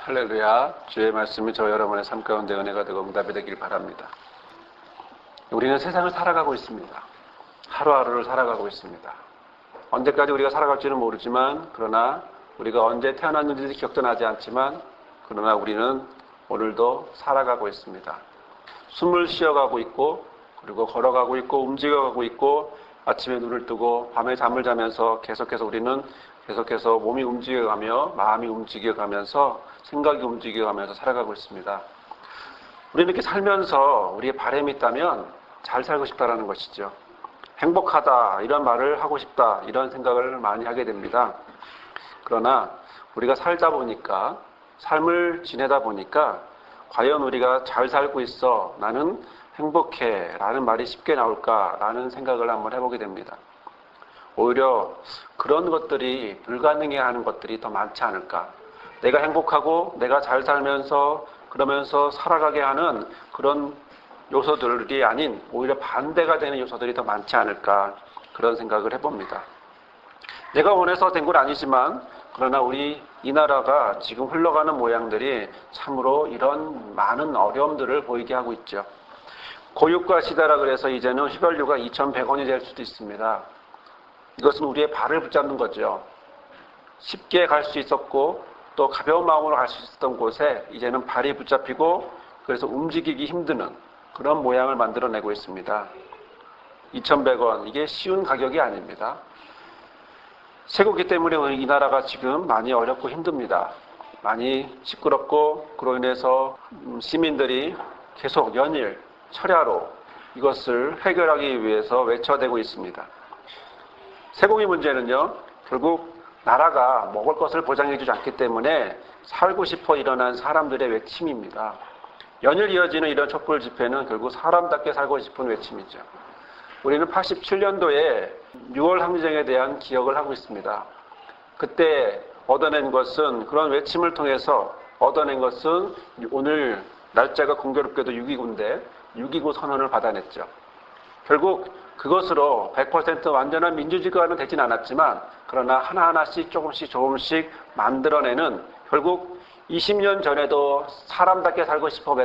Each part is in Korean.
할렐루야. 주의 말씀이 저 여러분의 삶 가운데 은혜가 되고 응답이 되길 바랍니다. 우리는 세상을 살아가고 있습니다. 하루하루를 살아가고 있습니다. 언제까지 우리가 살아갈지는 모르지만, 그러나 우리가 언제 태어났는지 기억도 나지 않지만, 그러나 우리는 오늘도 살아가고 있습니다. 숨을 쉬어가고 있고, 그리고 걸어가고 있고, 움직여가고 있고, 아침에 눈을 뜨고 밤에 잠을 자면서 계속해서 우리는 계속해서 몸이 움직여가며 마음이 움직여가면서 생각이 움직여가면서 살아가고 있습니다. 우리는 이렇게 살면서 우리의 바람이 있다면 잘 살고 싶다라는 것이죠. 행복하다 이런 말을 하고 싶다 이런 생각을 많이 하게 됩니다. 그러나 우리가 살다 보니까 삶을 지내다 보니까 과연 우리가 잘 살고 있어 나는 행복해 라는 말이 쉽게 나올까라는 생각을 한번 해보게 됩니다. 오히려 그런 것들이 불가능해 하는 것들이 더 많지 않을까. 내가 행복하고 내가 잘 살면서 그러면서 살아가게 하는 그런 요소들이 아닌 오히려 반대가 되는 요소들이 더 많지 않을까 그런 생각을 해봅니다. 내가 원해서 된 건 아니지만 그러나 우리 이 나라가 지금 흘러가는 모양들이 참으로 이런 많은 어려움들을 보이게 하고 있죠. 고유가 시대라 그래서 이제는 휘발유가 2,100원이 될 수도 있습니다. 이것은 우리의 발을 붙잡는 거죠. 쉽게 갈 수 있었고 또 가벼운 마음으로 갈 수 있었던 곳에 이제는 발이 붙잡히고 그래서 움직이기 힘드는 그런 모양을 만들어내고 있습니다. 2,100원 이게 쉬운 가격이 아닙니다. 쇠고기 때문에 이 나라가 지금 많이 어렵고 힘듭니다. 많이 시끄럽고 그로 인해서 시민들이 계속 연일 철야로 이것을 해결하기 위해서 외쳐대고 있습니다. 쇠고기 문제는요, 결국 나라가 먹을 것을 보장해주지 않기 때문에 살고 싶어 일어난 사람들의 외침입니다. 연일 이어지는 이런 촛불 집회는 결국 사람답게 살고 싶은 외침이죠. 우리는 87년도에 6월 항쟁에 대한 기억을 하고 있습니다. 그때 얻어낸 것은 그런 외침을 통해서 얻어낸 것은 오늘 날짜가 공교롭게도 6.29인데 6.29 선언을 받아냈죠. 결국 그것으로 100% 완전한 민주주의가는 되진 않았지만 그러나 하나하나씩 조금씩 만들어내는 결국 20년 전에도 사람답게 살고 싶어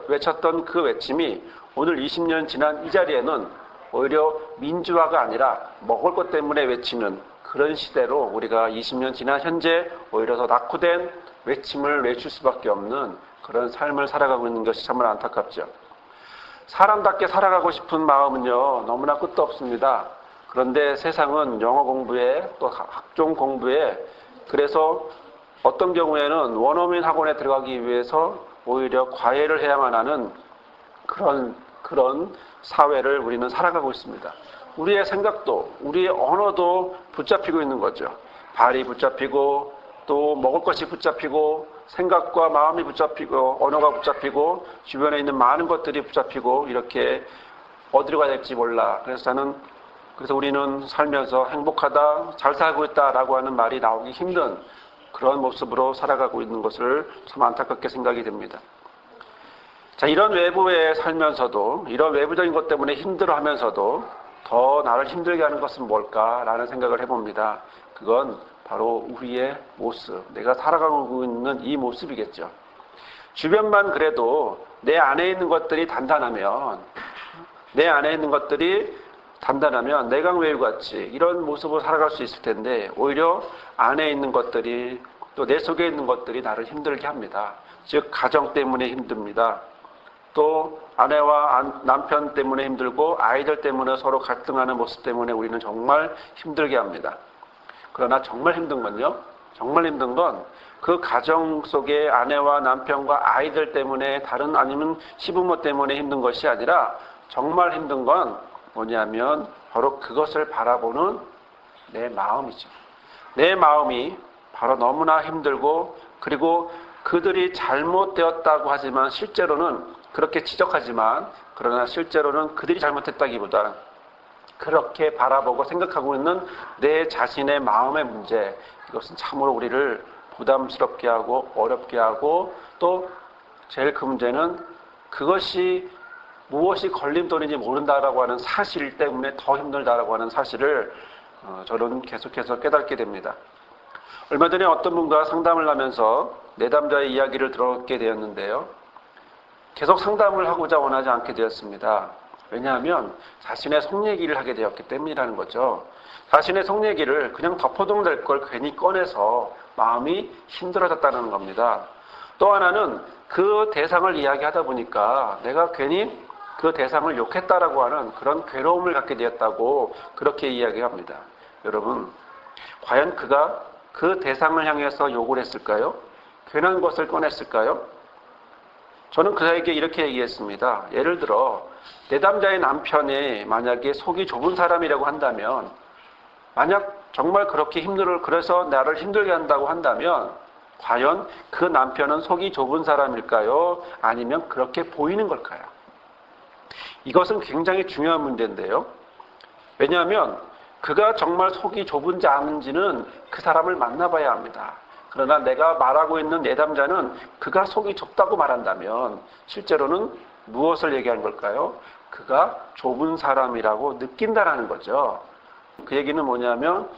외쳤던 그 외침이 오늘 20년 지난 이 자리에는 오히려 민주화가 아니라 먹을 것 때문에 외치는 그런 시대로 우리가 20년 지난 현재 오히려 더 낙후된 외침을 외칠 수밖에 없는 그런 삶을 살아가고 있는 것이 정말 안타깝죠. 사람답게 살아가고 싶은 마음은요 너무나 끝도 없습니다. 그런데 세상은 영어 공부에 또 학종 공부에 그래서 어떤 경우에는 원어민 학원에 들어가기 위해서 오히려 과외를 해야만 하는 그런 사회를 우리는 살아가고 있습니다. 우리의 생각도 우리의 언어도 붙잡히고 있는 거죠. 발이 붙잡히고 또 먹을 것이 붙잡히고 생각과 마음이 붙잡히고 언어가 붙잡히고 주변에 있는 많은 것들이 붙잡히고 이렇게 어디로 가야 될지 몰라. 그래서 우리는 살면서 행복하다, 잘 살고 있다라고 하는 말이 나오기 힘든 그런 모습으로 살아가고 있는 것을 참 안타깝게 생각이 됩니다. 자, 이런 외부에 살면서도 이런 외부적인 것 때문에 힘들어하면서도 더 나를 힘들게 하는 것은 뭘까라는 생각을 해봅니다. 그건 바로 우리의 모습, 내가 살아가고 있는 이 모습이겠죠. 주변만 그래도 내 안에 있는 것들이 단단하면 내강 외유같이 이런 모습으로 살아갈 수 있을 텐데 오히려 안에 있는 것들이 또 내 속에 있는 것들이 나를 힘들게 합니다. 즉 가정 때문에 힘듭니다. 또 아내와 남편 때문에 힘들고 아이들 때문에 서로 갈등하는 모습 때문에 우리는 정말 힘들게 합니다. 그러나 정말 힘든 건 그 가정 속에 아내와 남편과 아이들 때문에 아니면 시부모 때문에 힘든 것이 아니라 정말 힘든 건 뭐냐면 바로 그것을 바라보는 내 마음이죠. 내 마음이 바로 너무나 힘들고 그리고 그들이 잘못되었다고 하지만 실제로는 그렇게 지적하지만 그러나 실제로는 그들이 잘못했다기보다 그렇게 바라보고 생각하고 있는 내 자신의 마음의 문제 이것은 참으로 우리를 부담스럽게 하고 어렵게 하고 또 제일 큰 문제는 그것이 무엇이 걸림돌인지 모른다라고 하는 사실 때문에 더 힘들다라고 하는 사실을 저는 계속해서 깨닫게 됩니다. 얼마 전에 어떤 분과 상담을 하면서 내담자의 이야기를 들었게 되었는데요. 계속 상담을 하고자 원하지 않게 되었습니다. 왜냐하면 자신의 속 얘기를 하게 되었기 때문이라는 거죠. 자신의 속 얘기를 그냥 덮어두면 될 걸 괜히 꺼내서 마음이 힘들어졌다는 겁니다. 또 하나는 그 대상을 이야기하다 보니까 내가 괜히 그 대상을 욕했다라고 하는 그런 괴로움을 갖게 되었다고 그렇게 이야기합니다. 여러분, 과연 그가 그 대상을 향해서 욕을 했을까요? 괜한 것을 꺼냈을까요? 저는 그에게 이렇게 얘기했습니다. 예를 들어 내담자의 남편이 만약에 속이 좁은 사람이라고 한다면, 만약 정말 그렇게 그래서 나를 힘들게 한다고 한다면 과연 그 남편은 속이 좁은 사람일까요? 아니면 그렇게 보이는 걸까요? 이것은 굉장히 중요한 문제인데요. 왜냐하면 그가 정말 속이 좁은지 아닌지는 그 사람을 만나봐야 합니다. 그러나 내가 말하고 있는 내담자는 그가 속이 좁다고 말한다면 실제로는 무엇을 얘기한 걸까요? 그가 좁은 사람이라고 느낀다라는 거죠. 그 얘기는 뭐냐면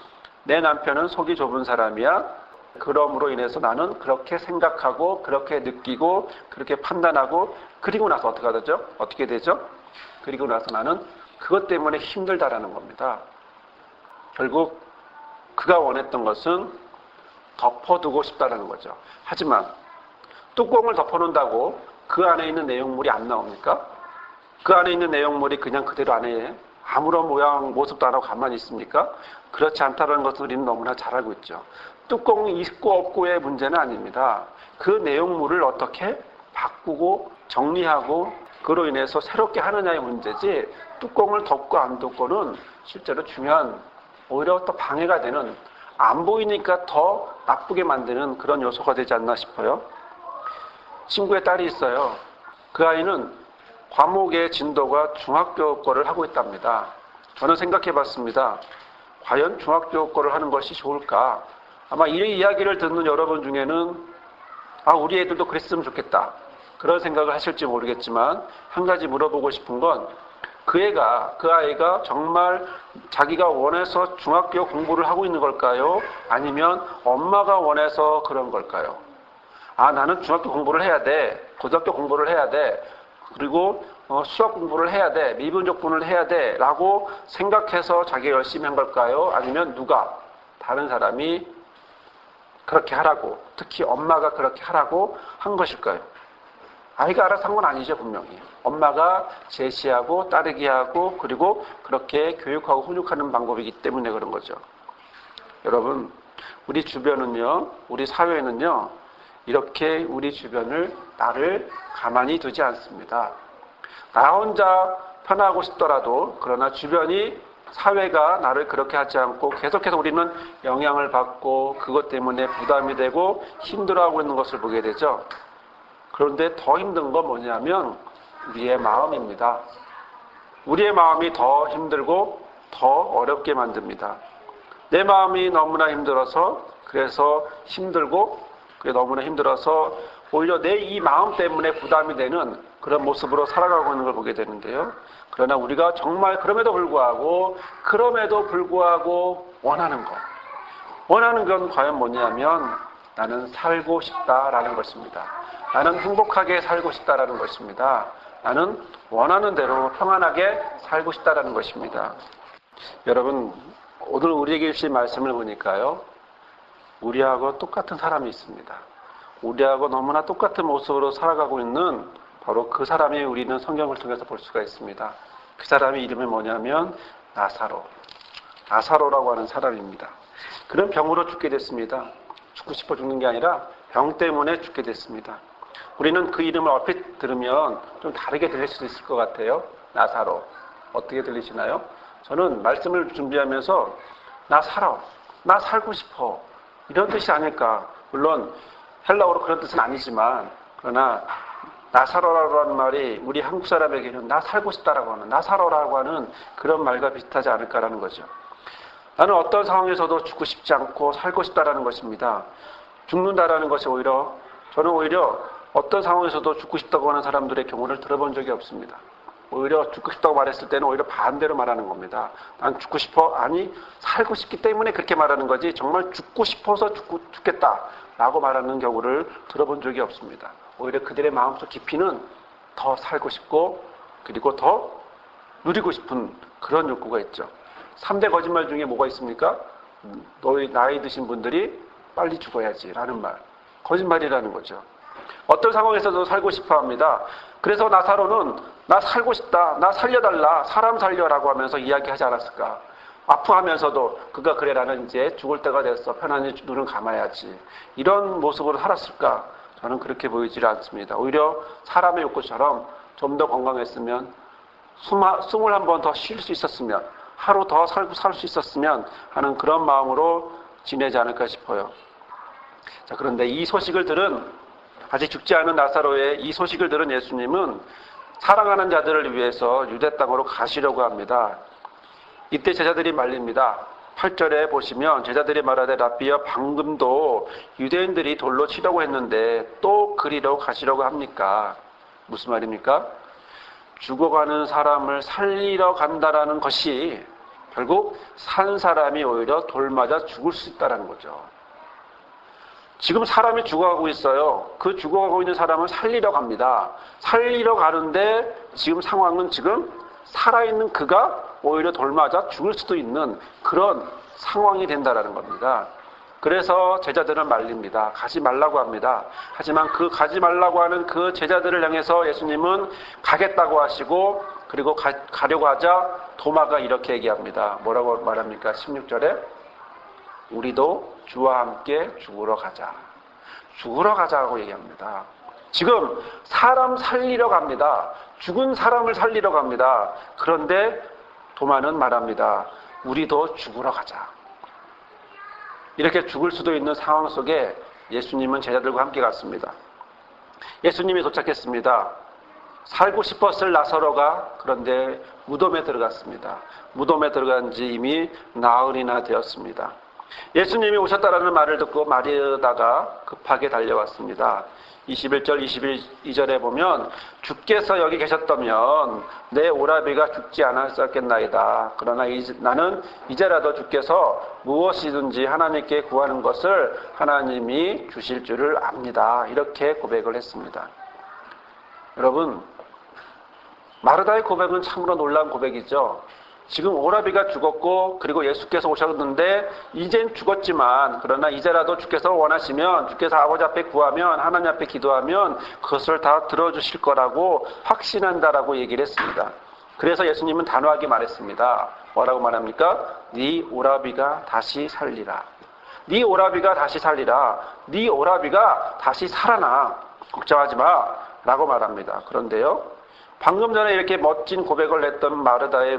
내 남편은 속이 좁은 사람이야. 그러므로 인해서 나는 그렇게 생각하고 그렇게 느끼고 그렇게 판단하고 그리고 나서 어떻게 되죠? 그리고 나서 나는 그것 때문에 힘들다라는 겁니다. 결국 그가 원했던 것은 덮어두고 싶다라는 거죠. 하지만 뚜껑을 덮어놓는다고 그 안에 있는 내용물이 안 나옵니까? 그 안에 있는 내용물이 그냥 그대로 안에 아무런 모습도 안 하고 가만히 있습니까? 그렇지 않다는 것을 우리는 너무나 잘 알고 있죠. 뚜껑이 있고 없고의 문제는 아닙니다. 그 내용물을 어떻게 바꾸고 정리하고 그로 인해서 새롭게 하느냐의 문제지, 뚜껑을 덮고 안 덮고는 실제로 중요한, 오히려 또 방해가 되는, 안 보이니까 더 나쁘게 만드는 그런 요소가 되지 않나 싶어요. 친구의 딸이 있어요. 그 아이는 과목의 진도가 중학교 거를 하고 있답니다. 저는 생각해 봤습니다. 과연 중학교 거를 하는 것이 좋을까? 아마 이 이야기를 듣는 여러분 중에는 우리 애들도 그랬으면 좋겠다, 그런 생각을 하실지 모르겠지만, 한 가지 물어보고 싶은 건 그 아이가 정말 자기가 원해서 중학교 공부를 하고 있는 걸까요? 아니면 엄마가 원해서 그런 걸까요? 나는 중학교 공부를 해야 돼, 고등학교 공부를 해야 돼, 그리고 수학 공부를 해야 돼, 미분적분을 해야 돼 라고 생각해서 자기가 열심히 한 걸까요? 아니면 다른 사람이 그렇게 하라고, 특히 엄마가 그렇게 하라고 한 것일까요? 아이가 알아서 한 건 아니죠, 분명히. 엄마가 제시하고 따르게 하고 그리고 그렇게 교육하고 훈육하는 방법이기 때문에 그런 거죠. 여러분, 우리 주변은요, 우리 사회는요, 이렇게 우리 주변을, 나를 가만히 두지 않습니다. 나 혼자 편하고 싶더라도, 그러나 주변이, 사회가 나를 그렇게 하지 않고 계속해서 우리는 영향을 받고 그것 때문에 부담이 되고 힘들어하고 있는 것을 보게 되죠. 그런데 더 힘든 건 뭐냐면 우리의 마음입니다. 우리의 마음이 더 힘들고 더 어렵게 만듭니다. 내 마음이 너무나 힘들어서, 그래서 너무나 힘들어서 오히려 내 이 마음 때문에 부담이 되는 그런 모습으로 살아가고 있는 걸 보게 되는데요. 그러나 우리가 정말 그럼에도 불구하고 원하는 건 과연 뭐냐면 나는 살고 싶다라는 것입니다. 나는 행복하게 살고 싶다라는 것입니다. 나는 원하는 대로 평안하게 살고 싶다라는 것입니다. 여러분, 오늘 우리에게 주신 말씀을 보니까요, 우리하고 똑같은 사람이 있습니다. 우리하고 너무나 똑같은 모습으로 살아가고 있는 바로 그 사람이 우리는 성경을 통해서 볼 수가 있습니다. 그 사람의 이름이 뭐냐면 나사로라고 하는 사람입니다. 그런 병으로 죽게 됐습니다. 죽고 싶어 죽는 게 아니라 병 때문에 죽게 됐습니다. 우리는 그 이름을 얼핏 들으면 좀 다르게 들릴 수도 있을 것 같아요. 나사로. 어떻게 들리시나요? 저는 말씀을 준비하면서 나 살고 싶어, 이런 뜻이 아닐까. 물론 헬라어로 그런 뜻은 아니지만, 그러나 나사로라고 하는 말이 우리 한국 사람에게는 나 살고 싶다라고 하는, 나사로라고 하는 그런 말과 비슷하지 않을까라는 거죠. 나는 어떤 상황에서도 죽고 싶지 않고 살고 싶다라는 것입니다. 죽는다라는 것이 저는 오히려 어떤 상황에서도 죽고 싶다고 하는 사람들의 경우를 들어본 적이 없습니다. 오히려 죽고 싶다고 말했을 때는 오히려 반대로 말하는 겁니다. 난 죽고 싶어? 아니, 살고 싶기 때문에 그렇게 말하는 거지 정말 죽고 싶어서 죽겠다라고 말하는 경우를 들어본 적이 없습니다. 오히려 그들의 마음속 깊이는 더 살고 싶고 그리고 더 누리고 싶은 그런 욕구가 있죠. 3대 거짓말 중에 뭐가 있습니까? 너희 나이 드신 분들이 빨리 죽어야지 라는 말. 거짓말이라는 거죠. 어떤 상황에서도 살고 싶어 합니다. 그래서 나사로는 나 살고 싶다, 나 살려달라, 사람 살려라고 하면서 이야기하지 않았을까? 아프하면서도 그가 그래 나는 이제 죽을 때가 됐어, 편안히 눈을 감아야지, 이런 모습으로 살았을까? 저는 그렇게 보이질 않습니다. 오히려 사람의 욕구처럼 좀 더 건강했으면, 숨을 한 번 더 쉴 수 있었으면, 하루 더 살 수 있었으면 하는 그런 마음으로 지내지 않을까 싶어요. 자, 그런데 이 소식을 들은, 아직 죽지 않은 나사로의 이 소식을 들은 예수님은 사랑하는 자들을 위해서 유대 땅으로 가시려고 합니다. 이때 제자들이 말립니다. 8절에 보시면 제자들이 말하되 라비여, 방금도 유대인들이 돌로 치려고 했는데 또 그리로 가시려고 합니까? 무슨 말입니까? 죽어가는 사람을 살리러 간다라는 것이 결국 산 사람이 오히려 돌 맞아 죽을 수 있다는 거죠. 지금 사람이 죽어가고 있어요. 그 죽어가고 있는 사람을 살리러 갑니다. 살리러 가는데 지금 상황은 지금 살아있는 그가 오히려 돌 맞아 죽을 수도 있는 그런 상황이 된다는 겁니다. 그래서 제자들은 말립니다. 가지 말라고 합니다. 하지만 그 가지 말라고 하는 그 제자들을 향해서 예수님은 가겠다고 하시고, 그리고 가려고 하자 도마가 이렇게 얘기합니다. 뭐라고 말합니까? 16절에 우리도 주와 함께 죽으러 가자. 죽으러 가자고 얘기합니다. 지금 사람 살리러 갑니다. 죽은 사람을 살리러 갑니다. 그런데 도마는 말합니다. 우리도 죽으러 가자. 이렇게 죽을 수도 있는 상황 속에 예수님은 제자들과 함께 갔습니다. 예수님이 도착했습니다. 살고 싶었을 나사로가 그런데 무덤에 들어갔습니다. 무덤에 들어간 지 이미 나흘이나 되었습니다. 예수님이 오셨다라는 말을 듣고 마리다가 급하게 달려왔습니다. 21절, 22절에 보면 주께서 여기 계셨다면 내 오라비가 죽지 않았었겠나이다. 그러나 나는 이제라도 주께서 무엇이든지 하나님께 구하는 것을 하나님이 주실 줄을 압니다. 이렇게 고백을 했습니다. 여러분, 마르다의 고백은 참으로 놀라운 고백이죠. 지금 오라비가 죽었고 그리고 예수께서 오셨는데 이젠 죽었지만 그러나 이제라도 주께서 원하시면, 주께서 아버지 앞에 구하면, 하나님 앞에 기도하면 그것을 다 들어주실 거라고 확신한다라고 얘기를 했습니다. 그래서 예수님은 단호하게 말했습니다. 뭐라고 말합니까? 네 오라비가 다시 살리라. 네 오라비가 다시 살리라. 네 오라비가 다시 살아나. 걱정하지 마 라고 말합니다. 그런데요, 방금 전에 이렇게 멋진 고백을 했던 마르다의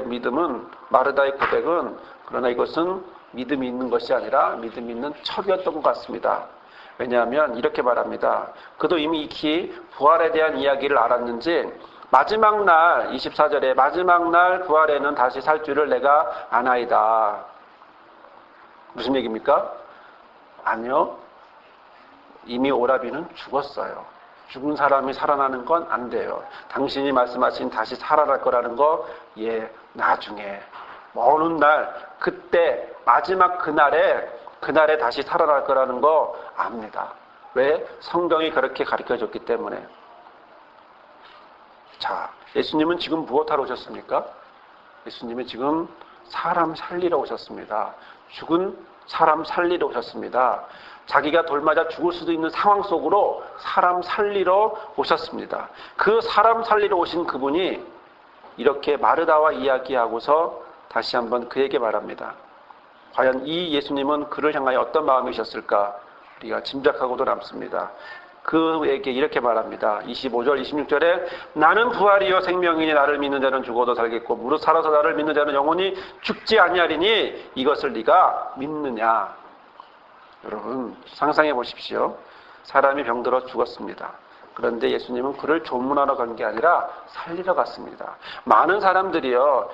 고백은, 그러나 이것은 믿음이 있는 것이 아니라 믿음이 있는 척이었던 것 같습니다. 왜냐하면 이렇게 말합니다. 그도 이미 익히 부활에 대한 이야기를 알았는지 마지막 날, 24절에 마지막 날 부활에는 다시 살 줄을 내가 아나이다. 무슨 얘기입니까? 아니요. 이미 오라비는 죽었어요. 죽은 사람이 살아나는 건 안 돼요. 당신이 말씀하신 다시 살아날 거라는 거, 나중에 먼 날, 그때 마지막 그날에 다시 살아날 거라는 거 압니다. 왜? 성경이 그렇게 가르쳐줬기 때문에. 자, 예수님은 지금 무엇하러 오셨습니까? 예수님은 지금 사람 살리러 오셨습니다. 죽은 사람 살리러 오셨습니다. 자기가 돌맞아 죽을 수도 있는 상황 속으로 사람 살리러 오셨습니다. 그 사람 살리러 오신 그분이 이렇게 마르다와 이야기하고서 다시 한번 그에게 말합니다. 과연 이 예수님은 그를 향하여 어떤 마음이셨을까? 우리가 짐작하고도 남습니다. 그에게 이렇게 말합니다. 25절, 26절에 나는 부활이요 생명이니 나를 믿는 자는 죽어도 살겠고 무릇 살아서 나를 믿는 자는 영원히 죽지 아니하리니 이것을 네가 믿느냐? 여러분, 상상해 보십시오. 사람이 병들어 죽었습니다. 그런데 예수님은 그를 조문하러 간 게 아니라 살리러 갔습니다. 많은 사람들이요,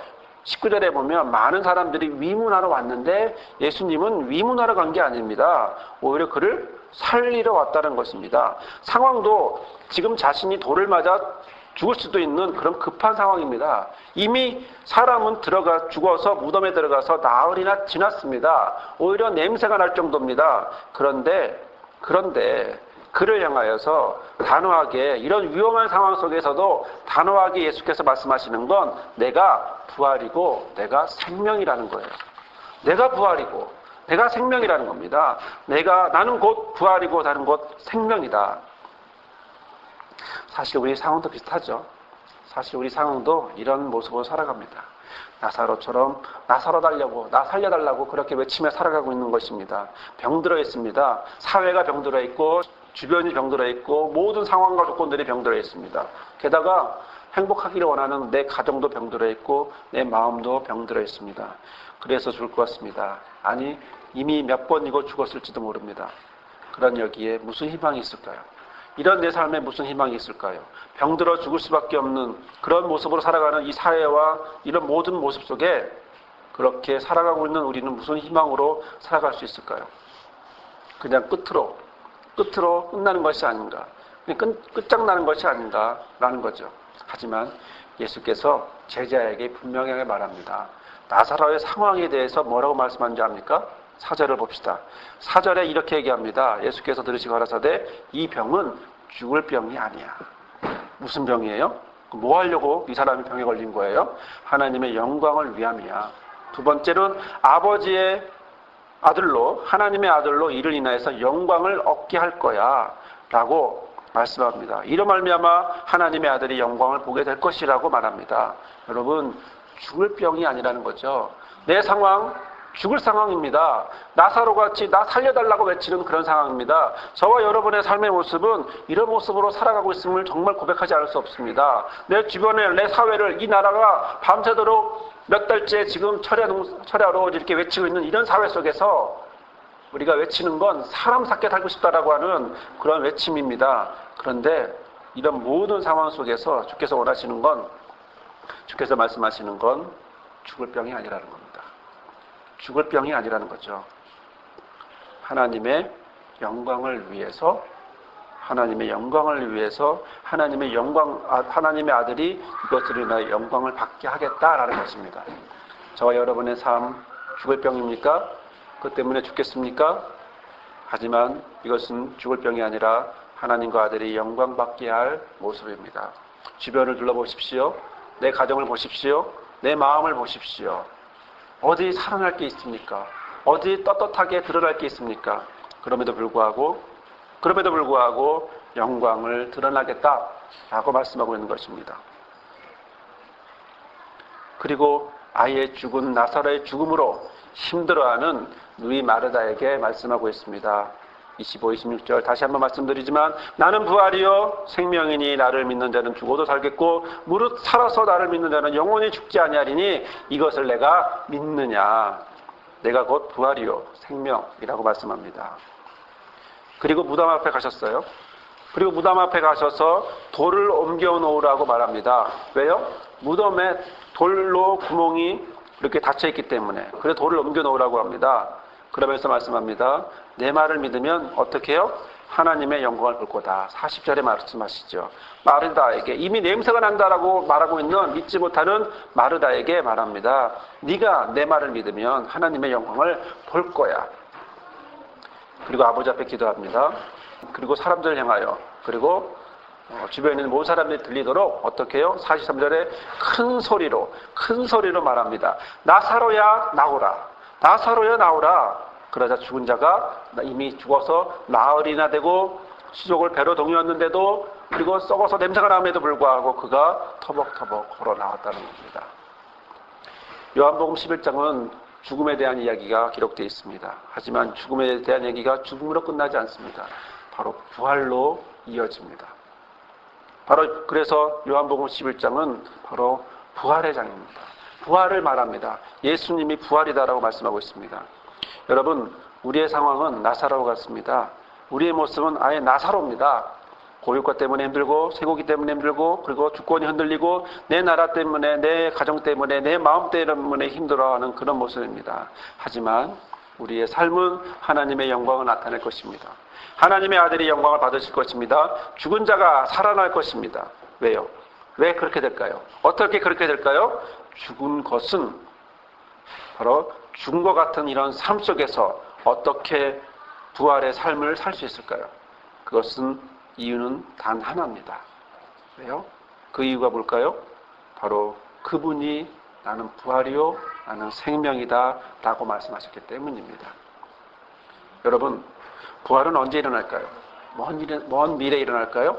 19절에 보면 많은 사람들이 위문하러 왔는데 예수님은 위문하러 간 게 아닙니다. 오히려 그를 살리러 왔다는 것입니다. 상황도 지금 자신이 돌을 맞아 죽을 수도 있는 그런 급한 상황입니다. 이미 사람은 죽어서 무덤에 들어가서 나흘이나 지났습니다. 오히려 냄새가 날 정도입니다. 그런데 그를 향하여서 단호하게, 이런 위험한 상황 속에서도 단호하게 예수께서 말씀하시는 건 내가 부활이고 내가 생명이라는 거예요. 내가 부활이고 내가 생명이라는 겁니다. 나는 곧 부활이고 나는 곧 생명이다. 사실 우리 상황도 비슷하죠. 사실 우리 상황도 이런 모습으로 살아갑니다. 나사로처럼 나 살아달라고, 나 살려달라고 그렇게 외치며 살아가고 있는 것입니다. 병들어 있습니다. 사회가 병들어 있고 주변이 병들어 있고 모든 상황과 조건들이 병들어 있습니다. 게다가 행복하기를 원하는 내 가정도 병들어 있고 내 마음도 병들어 있습니다. 그래서 죽을 것 같습니다. 아니, 이미 몇 번이고 죽었을지도 모릅니다. 그런 여기에 무슨 희망이 있을까요? 이런 내 삶에 무슨 희망이 있을까요? 병들어 죽을 수밖에 없는 그런 모습으로 살아가는 이 사회와 이런 모든 모습 속에 그렇게 살아가고 있는 우리는 무슨 희망으로 살아갈 수 있을까요? 그냥 끝으로 끝나는 것이 아닌가, 끝장나는 것이 아닌가라는 거죠. 하지만 예수께서 제자에게 분명하게 말합니다. 나사로의 상황에 대해서 뭐라고 말씀하는지 압니까? 4절을 봅시다. 4절에 이렇게 얘기합니다. 예수께서 들으시고 가라사대 이 병은 죽을 병이 아니야. 무슨 병이에요? 뭐 하려고 이 사람이 병에 걸린 거예요? 하나님의 영광을 위함이야. 두 번째로는 아버지의 아들로, 하나님의 아들로 이를 인하여서 영광을 얻게 할 거야 라고 말씀합니다. 이로 말미암아 하나님의 아들이 영광을 보게 될 것이라고 말합니다. 여러분, 죽을 병이 아니라는 거죠. 내 상황, 죽을 상황입니다. 나사로같이 나 살려달라고 외치는 그런 상황입니다. 저와 여러분의 삶의 모습은 이런 모습으로 살아가고 있음을 정말 고백하지 않을 수 없습니다. 내 주변에, 내 사회를, 이 나라가 밤새도록 몇 달째 지금 철야로 이렇게 외치고 있는 이런 사회 속에서 우리가 외치는 건 사람 삭게 살고 싶다라고 하는 그런 외침입니다. 그런데 이런 모든 상황 속에서 주께서 원하시는 건, 주께서 말씀하시는 건 죽을 병이 아니라는 겁니다. 죽을 병이 아니라는 거죠. 하나님의 영광을 위해서 하나님의 아들이 이것으로 인하여 영광을 받게 하겠다라는 것입니다. 저와 여러분의 삶 죽을 병입니까? 그것 때문에 죽겠습니까? 하지만 이것은 죽을 병이 아니라 하나님과 아들이 영광 받게 할 모습입니다. 주변을 둘러보십시오. 내 가정을 보십시오. 내 마음을 보십시오. 어디 살아날 게 있습니까? 어디 떳떳하게 드러날 게 있습니까? 그럼에도 불구하고 영광을 드러나겠다라고 말씀하고 있는 것입니다. 그리고 아예 죽은 나사로의 죽음으로 힘들어하는 누이 마르다에게 말씀하고 있습니다. 25, 26절 다시 한번 말씀드리지만 나는 부활이요 생명이니 나를 믿는 자는 죽어도 살겠고 무릇 살아서 나를 믿는 자는 영원히 죽지 아니하리니 이것을 내가 믿느냐. 내가 곧 부활이요 생명이라고 말씀합니다. 그리고 무덤 앞에 가셨어요. 그리고 무덤 앞에 가셔서 돌을 옮겨 놓으라고 말합니다. 왜요? 무덤에 돌로 구멍이 이렇게 닫혀 있기 때문에. 그래서 돌을 옮겨 놓으라고 합니다. 그러면서 말씀합니다. 내 말을 믿으면 어떻게 해요? 하나님의 영광을 볼 거다. 40절에 말씀하시죠. 마르다에게, 이미 냄새가 난다라고 말하고 있는 믿지 못하는 마르다에게 말합니다. 네가 내 말을 믿으면 하나님의 영광을 볼 거야. 그리고 아버지 앞에 기도합니다. 그리고 사람들을 향하여, 그리고 주변에 있는 모든 사람들이 들리도록 어떻게 해요? 43절에 큰 소리로 말합니다. 나사로야 나오라. 나사로야 나오라. 그러자 죽은 자가 이미 죽어서 나흘이나 되고 수족을 배로 동요했는데도, 그리고 썩어서 냄새가 남에도 불구하고 그가 터벅터벅 걸어 나왔다는 겁니다. 요한복음 11장은 죽음에 대한 이야기가 기록되어 있습니다. 하지만 죽음에 대한 얘기가 죽음으로 끝나지 않습니다. 바로 부활로 이어집니다. 바로 그래서 요한복음 11장은 바로 부활의 장입니다. 부활을 말합니다. 예수님이 부활이다라고 말씀하고 있습니다. 여러분, 우리의 상황은 나사로 같습니다. 우리의 모습은 아예 나사로입니다. 고육과 때문에 힘들고, 쇠고기 때문에 힘들고, 그리고 주권이 흔들리고, 내 나라 때문에, 내 가정 때문에, 내 마음 때문에 힘들어하는 그런 모습입니다. 하지만 우리의 삶은 하나님의 영광을 나타낼 것입니다. 하나님의 아들이 영광을 받으실 것입니다. 죽은 자가 살아날 것입니다. 왜요? 왜 그렇게 될까요? 어떻게 그렇게 될까요? 죽은 것은 바로 죽은 것 같은 이런 삶 속에서 어떻게 부활의 삶을 살 수 있을까요? 그것은 이유는 단 하나입니다. 왜요? 그 이유가 뭘까요? 바로 그분이 나는 부활이요, 나는 생명이다 라고 말씀하셨기 때문입니다. 여러분, 부활은 언제 일어날까요? 먼 미래에 일어날까요?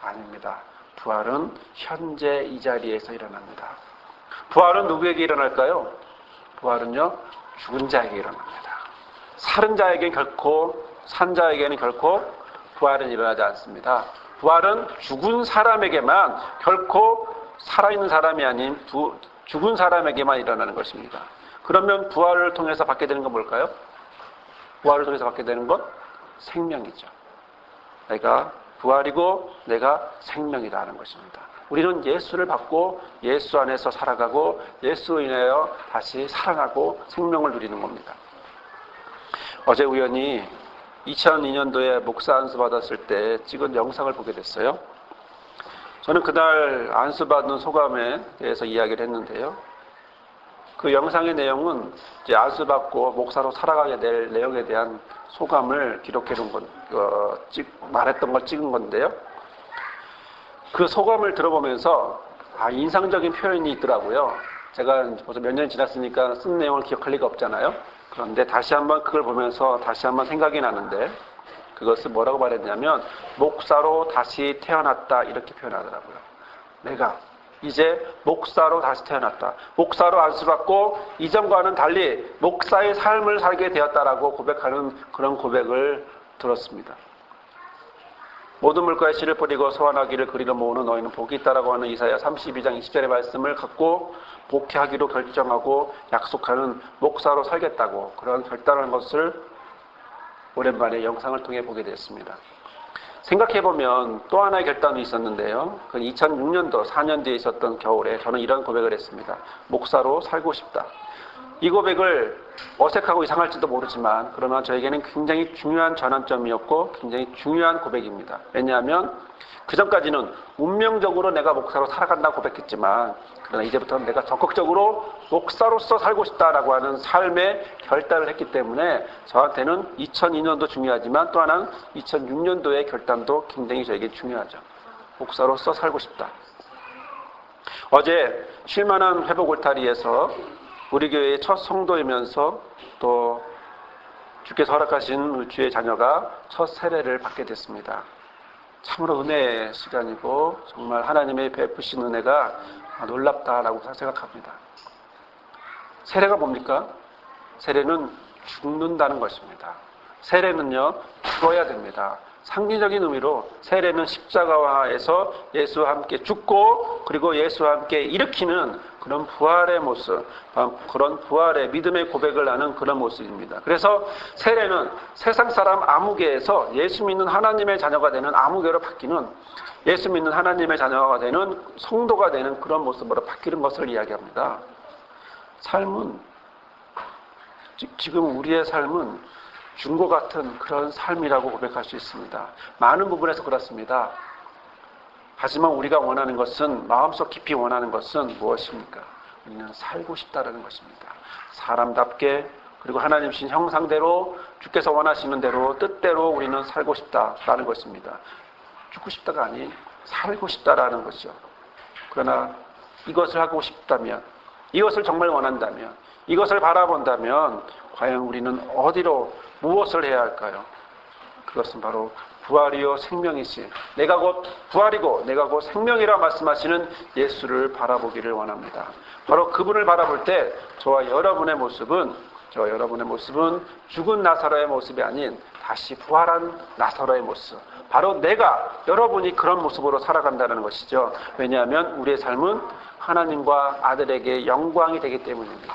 아닙니다. 부활은 현재 이 자리에서 일어납니다. 부활은 누구에게 일어날까요? 부활은요, 죽은 자에게 일어납니다. 살은 자에게는 결코, 산 자에게는 결코 부활은 일어나지 않습니다. 부활은 죽은 사람에게만, 결코 살아있는 사람이 아닌 죽은 사람에게만 일어나는 것입니다. 그러면 부활을 통해서 받게 되는 건 뭘까요? 부활을 통해서 받게 되는 것? 생명이죠. 내가 부활이고 내가 생명이다 하는 것입니다. 우리는 예수를 받고 예수 안에서 살아가고 예수로 인하여 다시 살아나고 생명을 누리는 겁니다. 어제 우연히 2002년도에 목사 안수 받았을 때 찍은 영상을 보게 됐어요. 저는 그날 안수 받는 소감에 대해서 이야기를 했는데요. 그 영상의 내용은 이제 안수 받고 목사로 살아가게 될 내용에 대한 소감을 기록해 놓은 말했던 걸 찍은 건데요. 그 소감을 들어보면서 인상적인 표현이 있더라고요. 제가 벌써 몇 년이 지났으니까 쓴 내용을 기억할 리가 없잖아요. 그런데 다시 한번 그걸 보면서 다시 한번 생각이 나는데, 그것을 뭐라고 말했냐면 목사로 다시 태어났다 이렇게 표현하더라고요. 내가 이제 목사로 다시 태어났다. 목사로 안수받고 이전과는 달리 목사의 삶을 살게 되었다라고 고백하는 그런 고백을 들었습니다. 모든 물가에 씨를 뿌리고 소환하기를 그리로 모으는 너희는 복이 있다라고 하는 이사야 32장 20절의 말씀을 갖고 복회하기로 결정하고 약속하는 목사로 살겠다고 그런 결단한 것을 오랜만에 영상을 통해 보게 됐습니다. 생각해보면 또 하나의 결단이 있었는데요. 그 2006년도 4년 뒤에 있었던 겨울에 저는 이런 고백을 했습니다. 목사로 살고 싶다. 이 고백을 어색하고 이상할지도 모르지만 그러나 저에게는 굉장히 중요한 전환점이었고 굉장히 중요한 고백입니다. 왜냐하면 그전까지는 운명적으로 내가 목사로 살아간다고 고백했지만 그러나 이제부터는 내가 적극적으로 목사로서 살고 싶다라고 하는 삶의 결단을 했기 때문에 저한테는 2002년도 중요하지만 또 하나는 2006년도의 결단도 굉장히 저에게 중요하죠. 목사로서 살고 싶다. 어제 쉴만한 회복 울타리에서 우리 교회의 첫 성도이면서 또 주께서 허락하신 주의 자녀가 첫 세례를 받게 됐습니다. 참으로 은혜의 시간이고 정말 하나님의 베푸신 은혜가 놀랍다라고 생각합니다. 세례가 뭡니까? 세례는 죽는다는 것입니다. 세례는요, 죽어야 됩니다. 상징적인 의미로 세례는 십자가화에서 예수와 함께 죽고 그리고 예수와 함께 일으키는 그런 부활의 모습, 그런 부활의 믿음의 고백을 하는 그런 모습입니다. 그래서 세례는 세상 사람 아무개에서 예수 믿는 하나님의 자녀가 되는 아무개로 바뀌는, 예수 믿는 하나님의 자녀가 되는 성도가 되는 그런 모습으로 바뀌는 것을 이야기합니다. 삶은, 지금 우리의 삶은 죽음과 같은 그런 삶이라고 고백할 수 있습니다. 많은 부분에서 그렇습니다. 하지만 우리가 원하는 것은, 마음속 깊이 원하는 것은 무엇입니까? 우리는 살고 싶다라는 것입니다. 사람답게, 그리고 하나님 신 형상대로, 주께서 원하시는 대로, 뜻대로 우리는 살고 싶다라는 것입니다. 죽고 싶다가 아닌 살고 싶다라는 것이죠. 그러나 이것을 하고 싶다면, 이것을 정말 원한다면, 이것을 바라본다면 과연 우리는 어디로, 무엇을 해야 할까요? 그것은 바로 부활이요 생명이시, 내가 곧 부활이고 내가 곧 생명이라 말씀하시는 예수를 바라보기를 원합니다. 바로 그분을 바라볼 때 저와 여러분의 모습은 죽은 나사로의 모습이 아닌 다시 부활한 나사로의 모습, 바로 내가, 여러분이 그런 모습으로 살아간다는 것이죠. 왜냐하면 우리의 삶은 하나님과 아들에게 영광이 되기 때문입니다.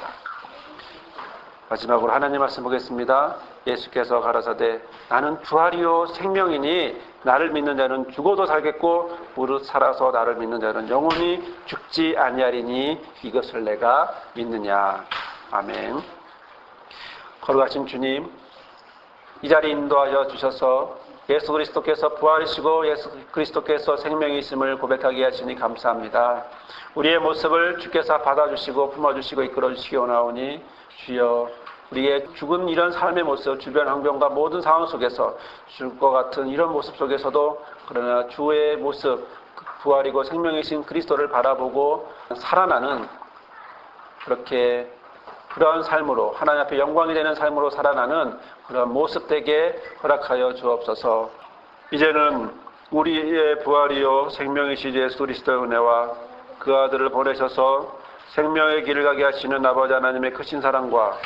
마지막으로 하나님 말씀 보겠습니다. 예수께서 가라사대 나는 부활이요 생명이니 나를 믿는 자는 죽어도 살겠고 무릇 살아서 나를 믿는 자는 영원히 죽지 아니하리니 이것을 내가 믿느냐. 아멘. 거룩하신 주님, 이 자리에 인도하여 주셔서 예수 그리스도께서 부활이시고 예수 그리스도께서 생명이심을 고백하게 하시니 감사합니다. 우리의 모습을 주께서 받아주시고 품어주시고 이끌어주시기 원하오니 주여 우리의 죽은 이런 삶의 모습, 주변 환경과 모든 상황 속에서 죽을 것 같은 이런 모습 속에서도 그러나 주의 모습, 부활이고 생명이신 그리스도를 바라보고 살아나는 그렇게 그러한 삶으로 하나님 앞에 영광이 되는 삶으로 살아나는 그런 모습 되게 허락하여 주옵소서. 이제는 우리의 부활이요 생명이신 예수 그리스도의 은혜와 그 아들을 보내셔서 생명의 길을 가게 하시는 아버지 하나님의 크신 사랑과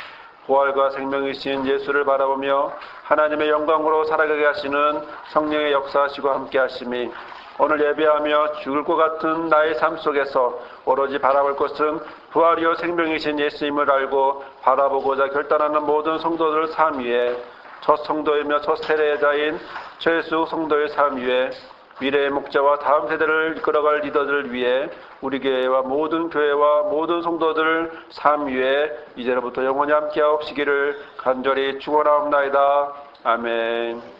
부활과 생명이신 예수를 바라보며 하나님의 영광으로 살아가게 하시는 성령의 역사하시고 함께 하심이 오늘 예배하며 죽을 것 같은 나의 삶 속에서 오로지 바라볼 것은 부활이요 생명이신 예수님을 알고 바라보고자 결단하는 모든 성도들 삶 위에 첫 성도이며 첫 세례자인 최수 성도의 삶 위에 미래의 목자와 다음 세대를 이끌어갈 리더들을 위해 우리 교회와 모든 성도들 삶 위에 이제로부터 영원히 함께하옵시기를 간절히 축원하옵나이다. 아멘.